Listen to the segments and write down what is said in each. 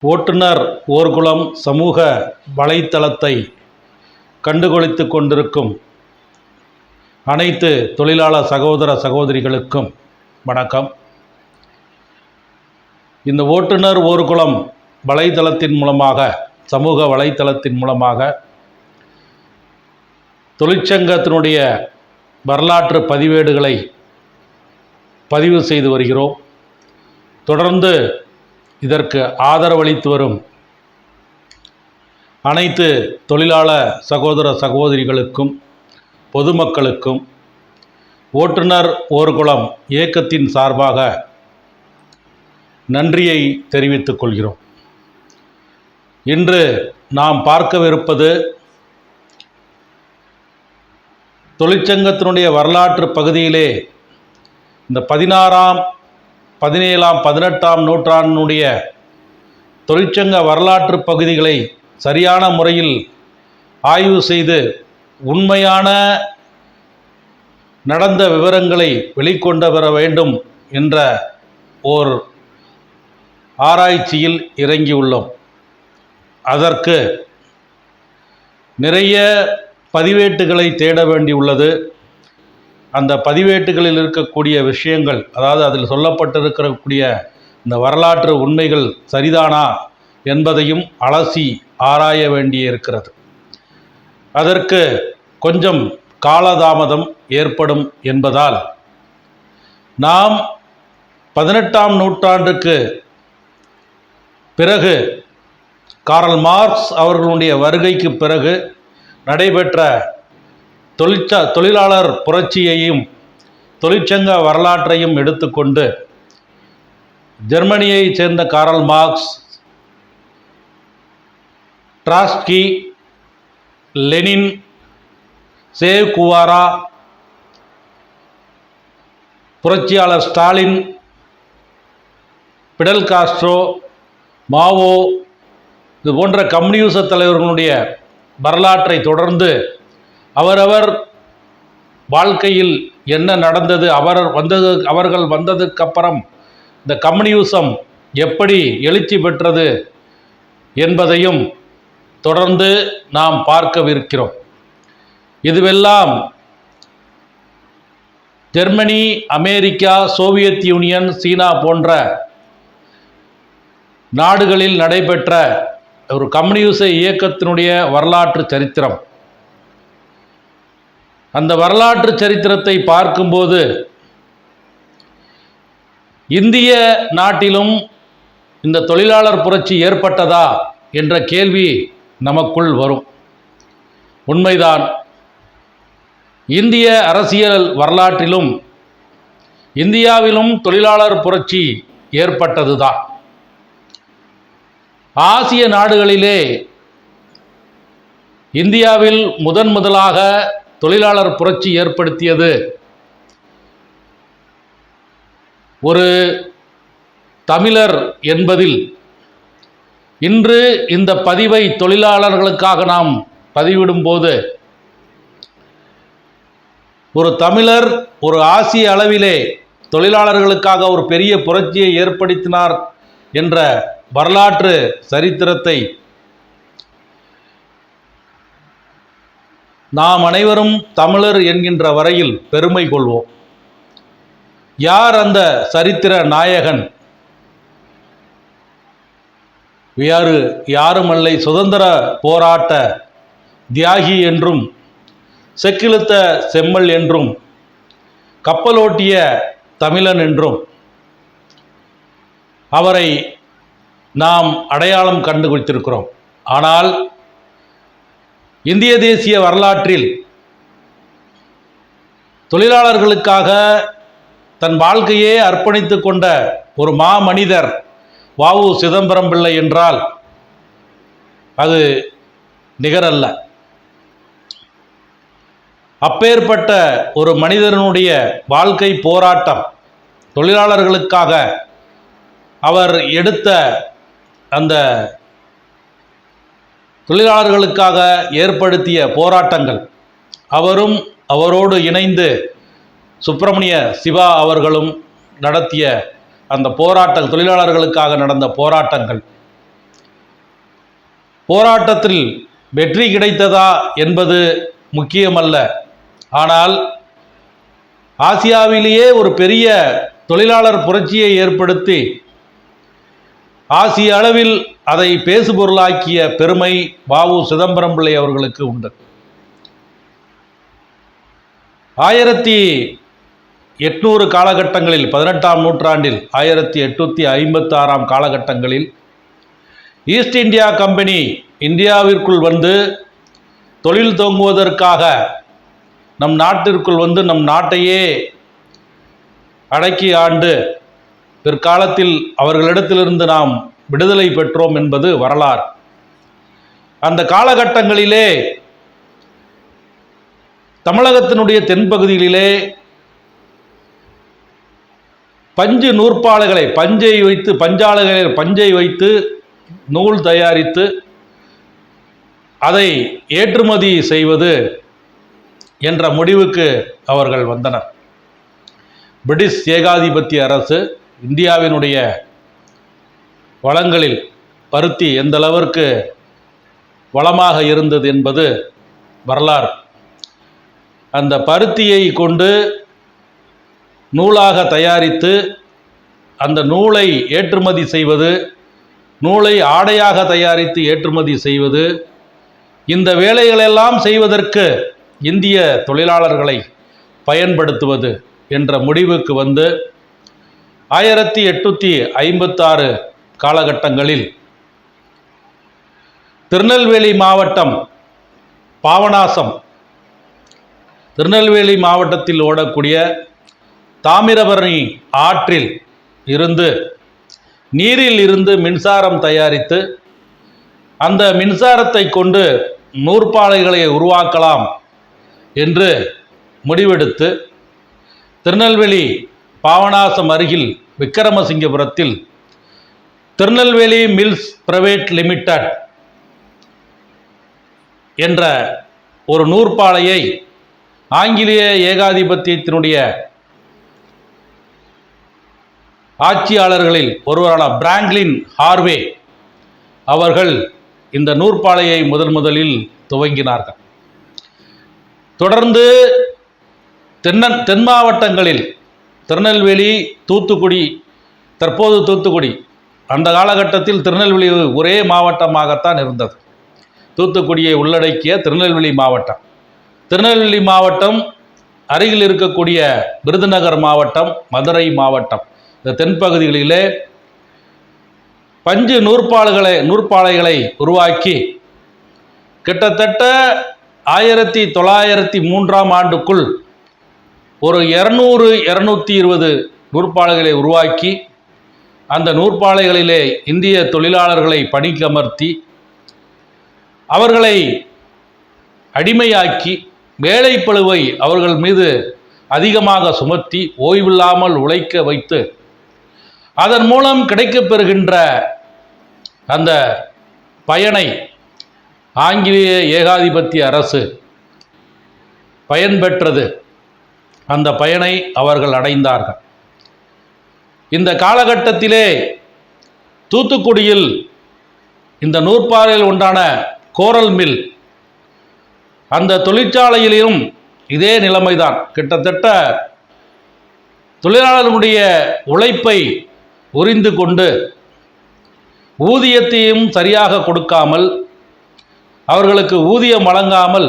ஓட்டுநர் ஓர்குளம் சமூக வலைத்தளத்தை கண்டுகளித்து கொண்டிருக்கும் அனைத்து தொழிலாளர் சகோதர சகோதரிகளுக்கும் வணக்கம். இந்த ஓட்டுநர் ஓர்குளம் வலைத்தளத்தின் மூலமாக, சமூக வலைத்தளத்தின் மூலமாக தொழிற்சங்கத்தினுடைய வரலாற்று பதிவேடுகளை பதிவு செய்து வருகிறோம். தொடர்ந்து இதற்கு ஆதரவளித்து வரும் அனைத்து தொழிலாளர் சகோதர சகோதரிகளுக்கும் பொதுமக்களுக்கும் ஓட்டுநர் ஓர்குளம் இயக்கத்தின் சார்பாக நன்றியை தெரிவித்துக் கொள்கிறோம். இன்று நாம் பார்க்கவிருப்பது தொழிற்சங்கத்தினுடைய வரலாற்று பகுதியிலே இந்த 16ஆம் 17ஆம் 18ஆம் நூற்றாண்டினுடைய தொழிற்சங்க வரலாற்று பகுதிகளை சரியான முறையில் ஆய்வு செய்து உண்மையான நடந்த விவரங்களை வெளிக்கொண்டு வர வேண்டும் என்ற ஓர் ஆராய்ச்சியில் இறங்கியுள்ளோம். அதற்கு நிறைய பதிவேட்டுகளை தேட வேண்டியுள்ளது. அந்த பதிவேட்டுகளில் இருக்கக்கூடிய விஷயங்கள், அதாவது அதில் சொல்லப்பட்டிருக்கக்கூடிய இந்த வரலாற்று உண்மைகள் சரிதானா என்பதையும் அலசி ஆராய வேண்டியிருக்கிறது. அதற்கு கொஞ்சம் காலதாமதம் ஏற்படும் என்பதால் நாம் 18ஆம் நூற்றாண்டுக்கு பிறகு, காரல் மார்க்ஸ் அவர்களுடைய வருகைக்கு பிறகு நடைபெற்ற தொழிலாளர் புரட்சியையும் தொழிற்சங்க வரலாற்றையும் எடுத்துக்கொண்டு ஜெர்மனியைச் சேர்ந்த காரல் மார்க்ஸ், ட்ராட்ஸ்கி, லெனின், சே குவாரா, புரட்சியாளர் ஸ்டாலின், பிடல் காஸ்ட்ரோ, மாவோ, இது போன்ற கம்யூனிச தலைவர்களுடைய வரலாற்றை தொடர்ந்து அவரவர் வாழ்க்கையில் என்ன நடந்தது, அவர்கள் வந்ததுக்கப்புறம் இந்த கம்யூனிசம் எப்படி எழுச்சி பெற்றது என்பதையும் தொடர்ந்து நாம் பார்க்கவிருக்கிறோம். இதுவெல்லாம் ஜெர்மனி, அமெரிக்கா, சோவியத் யூனியன், சீனா போன்ற நாடுகளில் நடைபெற்ற ஒரு கம்யூனிச இயக்கத்தினுடைய வரலாற்று சரித்திரம். அந்த வரலாற்று சரித்திரத்தை பார்க்கும்போது இந்திய நாட்டிலும் இந்த தொழிலாளர் புரட்சி ஏற்பட்டதா என்ற கேள்வி நமக்குள் வரும். உண்மைதான், இந்திய அரசியல் வரலாற்றிலும் இந்தியாவிலும் தொழிலாளர் புரட்சி ஏற்பட்டதுதான். ஆசிய நாடுகளிலே இந்தியாவில் முதலாக தொழிலாளர் புரட்சி ஏற்படுத்தியது ஒரு தமிழர் என்பதில் இன்று இந்த பதிவை தொழிலாளர்களுக்காக நாம் பதிவிடும்போது ஒரு தமிழர் ஒரு ஆசிய அளவிலே தொழிலாளர்களுக்காக ஒரு பெரிய புரட்சியை ஏற்படுத்தினார் என்ற வரலாற்று சரித்திரத்தை நாம் அனைவரும் தமிழர் என்கின்ற வரையில் பெருமை கொள்வோம். யார் அந்த சரித்திர நாயகன்? யாருமல்லை, சுதந்திர போராட்ட தியாகி என்றும், செக்கிழுத்த செம்மல் என்றும், கப்பலோட்டிய தமிழன் என்றும் அவரை நாம் அடையாளம் கண்டு கொடுத்திருக்கிறோம். ஆனால் இந்திய தேசிய வரலாற்றில் தொழிலாளர்களுக்காக தன் வாழ்க்கையே அர்ப்பணித்து கொண்ட ஒரு மாமனிதர் வ.உ. சிதம்பரம் பிள்ளை என்றால் அது நிகரல்ல. அப்பேற்பட்ட ஒரு மனிதனுடைய வாழ்க்கை போராட்டம், தொழிலாளர்களுக்காக அவர் எடுத்த அந்த தொழிலாளர்களுக்காக ஏற்படுத்திய போராட்டங்கள், அவரும் அவரோடு இணைந்து சுப்பிரமணிய சிவா அவர்களும் நடத்திய அந்த போராட்டம், தொழிலாளர்களுக்காக நடந்த போராட்டங்கள், போராட்டத்தில் வெற்றி கிடைத்ததா என்பது முக்கியமல்ல. ஆனால் ஆசியாவிலேயே ஒரு பெரிய தொழிலாளர் புரட்சியை ஏற்படுத்தி ஆசிய அளவில் அதை பேசுபொருளாக்கிய பெருமை வ.உ. சிதம்பரம் பிள்ளை அவர்களுக்கு உண்டு. 1800 காலகட்டங்களில், 18ஆம் நூற்றாண்டில் 1856ஆம் காலகட்டங்களில் ஈஸ்ட் இந்தியா கம்பெனி இந்தியாவிற்குள் வந்து தொழில் துவங்குவதற்காக நம் நாட்டிற்குள் வந்து நம் நாட்டையே அடக்கி ஆண்டு பிற்காலத்தில் அவர்களிடத்திலிருந்து நாம் விடுதலை பெற்றோம் என்பது வரலாறு. அந்த காலகட்டங்களிலே தமிழகத்தினுடைய தென்பகுதிகளிலே பஞ்சு நூற்பாலைகளை பஞ்சை வைத்து நூல் தயாரித்து அதை ஏற்றுமதி செய்வது என்ற முடிவுக்கு அவர்கள் வந்தனர். பிரிட்டிஷ் ஏகாதிபத்திய அரசு இந்தியாவினுடைய வளங்களில் பருத்தி எந்த அளவிற்கு வளமாக இருந்தது என்பது வரலாறு. அந்த பருத்தியை கொண்டு நூலாக தயாரித்து அந்த நூலை ஏற்றுமதி செய்வது, நூலை ஆடையாக தயாரித்து ஏற்றுமதி செய்வது, இந்த வேலைகளெல்லாம் செய்வதற்கு இந்திய தொழிலாளர்களை பயன்படுத்துவது என்ற முடிவுக்கு வந்து 1856 காலகட்டங்களில் திருநெல்வேலி மாவட்டம் பாபநாசம், திருநெல்வேலி மாவட்டத்தில் ஓடக்கூடிய தாமிரபரணி ஆற்றில் இருந்து நீரில் இருந்து மின்சாரம் தயாரித்து அந்த மின்சாரத்தை கொண்டு நூற்பாலைகளை உருவாக்கலாம் என்று முடிவெடுத்து திருநெல்வேலி பாபநாசம் அருகில் விக்கிரமசிங்கபுரத்தில் திருநெல்வேலி மில்ஸ் பிரைவேட் லிமிடெட் என்ற ஒரு நூற்பாலையை ஆங்கிலேய ஏகாதிபத்தியத்தினுடைய ஆட்சியாளர்களில் ஒருவரான பிராங்க்லின் ஹார்வே அவர்கள் இந்த நூற்பாலையை முதலில் துவங்கினார்கள். தொடர்ந்து தென் மாவட்டங்களில் திருநெல்வேலி, தூத்துக்குடி, தற்போது தூத்துக்குடி, அந்த காலகட்டத்தில் திருநெல்வேலி ஒரே மாவட்டமாகத்தான் இருந்தது. தூத்துக்குடியை உள்ளடக்கிய திருநெல்வேலி மாவட்டம், திருநெல்வேலி மாவட்டம் அருகில் இருக்கக்கூடிய விருதுநகர் மாவட்டம், மதுரை மாவட்டம், இந்த தென்பகுதிகளிலே பஞ்சு நூற்பாலைகளை உருவாக்கி கிட்டத்தட்ட 1903ஆம் ஆண்டுக்குள் ஒரு 200-220 நூற்பாலைகளை உருவாக்கி அந்த நூற்பாலைகளிலே இந்திய தொழிலாளர்களை பணிக்கமர்த்தி அவர்களை அடிமையாக்கி வேலைப்பளுவை அவர்கள் மீது அதிகமாக சுமத்தி ஓய்வில்லாமல் உழைக்க வைத்து அதன் மூலம் கிடைக்கப்பெறுகின்ற அந்த பயனை ஆங்கிலேய ஏகாதிபத்திய அரசு பயன்பெற்றது. அந்த பயனை அவர்கள் அடைந்தார்கள். இந்த காலகட்டத்திலே தூத்துக்குடியில் இந்த நூற்பாலையில் உண்டான கோரல் மில், அந்த தொழிற்சாலையிலும் இதே நிலைமைதான். கிட்டத்தட்ட தொழிலாளர்களுடைய உழைப்பை உரிந்து கொண்டு ஊதியத்தையும் சரியாக கொடுக்காமல், அவர்களுக்கு ஊதியம் வழங்காமல்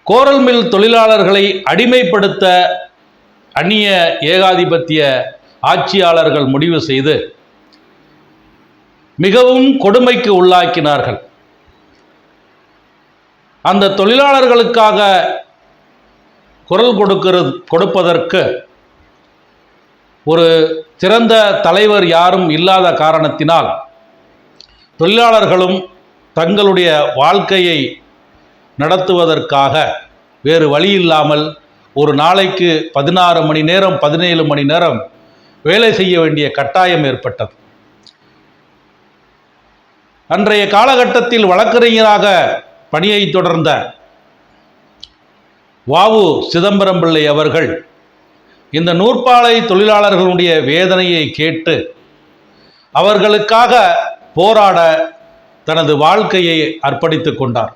கோரல் மில் தொழிலாளர்களை அடிமைப்படுத்த அந்நிய ஏகாதிபத்திய ஆட்சியாளர்கள் முடிவு செய்து மிகவும் கொடுமைக்கு உள்ளாக்கினார்கள். அந்த தொழிலாளர்களுக்காக குரல் கொடுப்பதற்கு ஒரு சிறந்த தலைவர் யாரும் இல்லாத காரணத்தினால் தொழிலாளர்களும் தங்களுடைய வாழ்க்கையை நடத்துவதற்காக வேறு வழி இல்லாமல் ஒரு நாளைக்கு 16 மணி நேரம் 17 மணி நேரம் வேலை செய்ய வேண்டிய கட்டாயம் ஏற்பட்டது. அன்றைய காலகட்டத்தில் வழக்கறிஞராக பணியை தொடர்ந்த வ.உ. சிதம்பரம் பிள்ளை அவர்கள் இந்த நூற்பாலை தொழிலாளர்களுடைய வேதனையை கேட்டு அவர்களுக்காக போராட தனது வாழ்க்கையை அர்ப்பணித்து கொண்டார்.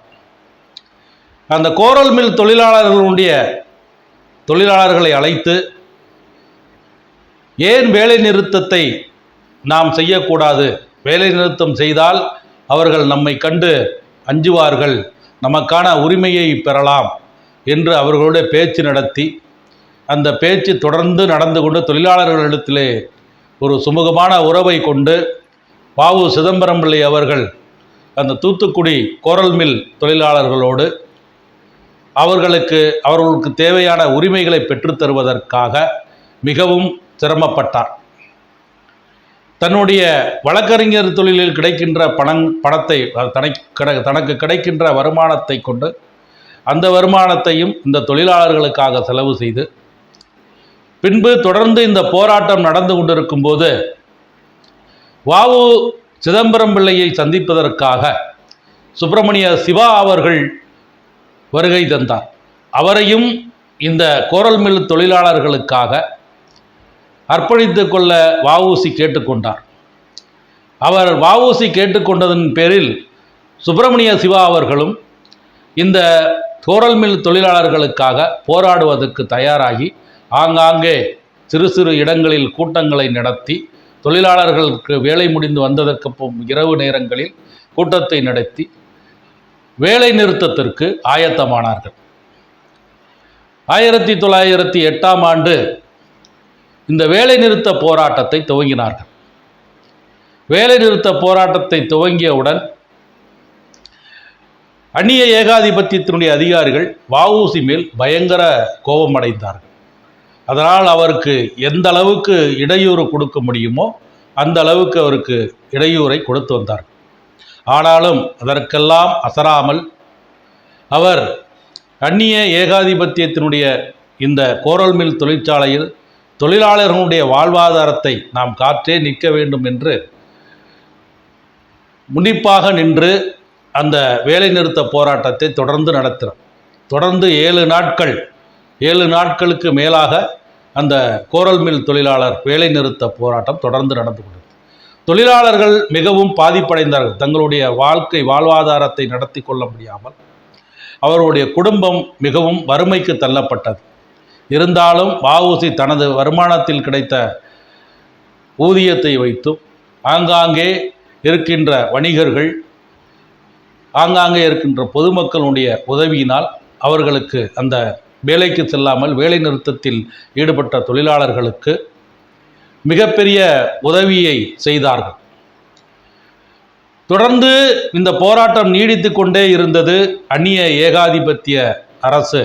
அந்த கோரல் மில் தொழிலாளர்களை அழைத்து, ஏன் வேலை நிறுத்தத்தை நாம் செய்யக்கூடாது, வேலை நிறுத்தம் செய்தால் அவர்கள் நம்மை கண்டு அஞ்சுவார்கள், நமக்கான உரிமையை பெறலாம் என்று அவர்களுடைய பேச்சு நடத்தி, அந்த பேச்சு தொடர்ந்து நடந்து கொண்டு தொழிலாளர்களிடத்திலே ஒரு சுமூகமான உறவை கொண்டு வ.உ. சிதம்பரம் பிள்ளை அவர்கள் அந்த தூத்துக்குடி கோரல் மில் தொழிலாளர்களோடு அவர்களுக்கு தேவையான உரிமைகளை பெற்றுத்தருவதற்காக மிகவும் சிரமப்பட்டார். தன்னுடைய வழக்கறிஞர் தொழிலில் கிடைக்கின்ற பணத்தை தனக்கு கிடைக்கின்ற வருமானத்தை கொண்டு அந்த வருமானத்தையும் இந்த தொழிலாளர்களுக்காக செலவு செய்து, பின்பு தொடர்ந்து இந்த போராட்டம் நடந்து கொண்டிருக்கும் போது வ.உ. சிதம்பரம் பிள்ளையை சந்திப்பதற்காக சுப்பிரமணிய சிவா அவர்கள் வருகை தந்தார். அவரையும் இந்த கோரல் மில் தொழிலாளர்களுக்காக அர்ப்பணித்து கொள்ள வ.உ.சி கேட்டுக்கொண்டார். அவர் வ.உ.சி கேட்டுக்கொண்டதன் பேரில் சுப்பிரமணிய சிவா அவர்களும் இந்த கோரல் மில் தொழிலாளர்களுக்காக போராடுவதற்கு தயாராகி ஆங்காங்கே சிறு சிறு இடங்களில் கூட்டங்களை நடத்தி, தொழிலாளர்களுக்கு வேலை முடிந்து வந்ததற்கு இரவு நேரங்களில் கூட்டத்தை நடத்தி வேலை நிறுத்தத்திற்கு ஆயத்தமானார்கள். 1908ஆம் ஆண்டு இந்த வேலை நிறுத்த போராட்டத்தை துவங்கினார்கள். வேலை நிறுத்த போராட்டத்தை துவங்கியவுடன் அந்நிய ஏகாதிபத்தியத்தினுடைய அதிகாரிகள் வ.உ.சி மேல் பயங்கர கோபமடைந்தார்கள். அதனால் அவருக்கு எந்த அளவுக்கு இடையூறு கொடுக்க முடியுமோ அந்த அளவுக்கு அவருக்கு இடையூறை கொடுத்து வந்தார்கள். ஆனாலும் அதற்கெல்லாம் அசராமல் அவர் அந்நிய ஏகாதிபத்தியத்தினுடைய இந்த கோரல் மில் தொழிற்சாலையில் தொழிலாளர்களுடைய வாழ்வாதாரத்தை நாம் காற்றே நிற்க வேண்டும் என்று முன்னிப்பாக நின்று அந்த வேலை நிறுத்த போராட்டத்தை தொடர்ந்து நடத்தினார். தொடர்ந்து 7 நாட்களுக்கு மேலாக அந்த கோரல் மில் தொழிலாளர் வேலை நிறுத்த போராட்டம் தொடர்ந்து நடந்து கொண்டது. தொழிலாளர்கள் மிகவும் பாதிப்படைந்தார்கள். தங்களுடைய வாழ்வாதாரத்தை நடத்தி கொள்ள முடியாமல் அவருடைய குடும்பம் மிகவும் வறுமைக்கு தள்ளப்பட்டது. இருந்தாலும் வ.உ.சி தனது வருமானத்தில் கிடைத்த ஊதியத்தை வைத்தும் ஆங்காங்கே இருக்கின்ற வணிகர்கள், ஆங்காங்கே இருக்கின்ற பொதுமக்களுடைய உதவியினால் அவர்களுக்கு அந்த வேலைக்கு செல்லாமல் வேலை நிறுத்தத்தில் ஈடுபட்ட தொழிலாளர்களுக்கு மிகப்பெரிய உதவியை செய்தார்கள். தொடர்ந்து இந்த போராட்டம் நீடித்து கொண்டே இருந்தது. அந்நிய ஏகாதிபத்திய அரசு,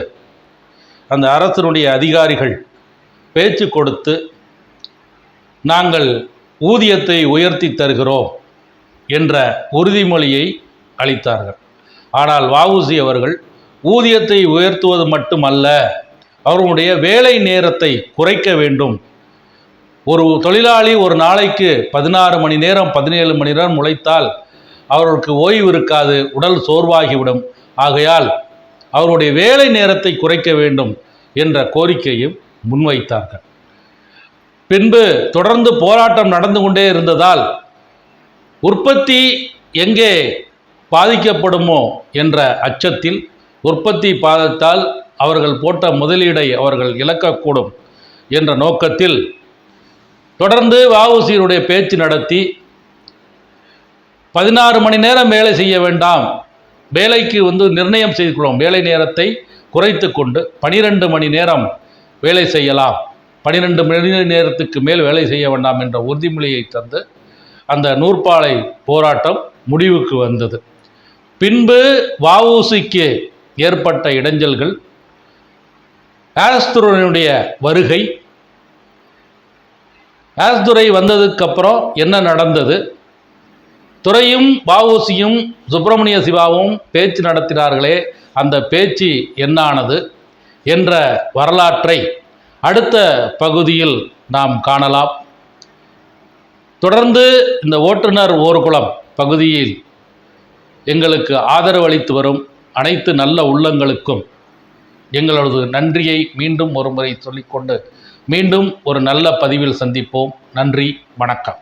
அந்த அரசினுடைய அதிகாரிகள் பேச்சு கொடுத்து, நாங்கள் ஊதியத்தை உயர்த்தி தருகிறோம் என்ற உறுதிமொழியை அளித்தார்கள். ஆனால் வ.உ.சி அவர்கள் ஊதியத்தை உயர்த்துவது மட்டுமல்ல, அவர்களுடைய வேலை நேரத்தை குறைக்க வேண்டும். ஒரு தொழிலாளி ஒரு நாளைக்கு 16 மணி நேரம் 17 மணி நேரம் உழைத்தால் அவர்களுக்கு ஓய்வு இருக்காது, உடல் சோர்வாகிவிடும். ஆகையால் அவருடைய வேலை நேரத்தை குறைக்க வேண்டும் என்ற கோரிக்கையும் முன்வைத்தார்கள். பின்பு தொடர்ந்து போராட்டம் நடந்து கொண்டே இருந்ததால் உற்பத்தி எங்கே பாதிக்கப்படுமோ என்ற அச்சத்தில், உற்பத்தி பாதித்தால் அவர்கள் போட்ட முதலீடை அவர்கள் இழக்கக்கூடும் என்ற நோக்கத்தில் தொடர்ந்து வ.உ.சியினுடைய பேச்சு நடத்தி 16 மணி நேரம் வேலை செய்ய வேண்டாம், வேலைக்கு நிர்ணயம் செய்து கொள்ளும், வேலை நேரத்தை குறைத்து கொண்டு 12 மணி நேரம் வேலை செய்யலாம், 12 மணி நேரத்துக்கு மேல் வேலை செய்ய வேண்டாம் என்ற உறுதிமொழியை தந்து அந்த நூற்பாலை போராட்டம் முடிவுக்கு வந்தது. பின்பு வ.உ.சிக்கு ஏற்பட்ட இடைஞ்சல்கள், ஆஸ்துரையினுடைய வருகை, ஆஸ்துரை வந்ததுக்கப்புறம் என்ன நடந்தது, துரையும் வ.உ.சியும் சுப்பிரமணிய சிவாவும் பேச்சு நடத்தினார்களே, அந்த பேச்சு என்னானது என்ற வரலாற்றை அடுத்த பகுதியில் நாம் காணலாம். தொடர்ந்து இந்த ஓட்டுநர் ஓர்குளம் பகுதியில் எங்களுக்கு ஆதரவு அளித்து வரும் அனைத்து நல்ல உள்ளங்களுக்கும் எங்களது நன்றியை மீண்டும் ஒரு முறை சொல்லிக்கொண்டு மீண்டும் ஒரு நல்ல பதிவில் சந்திப்போம். நன்றி, வணக்கம்.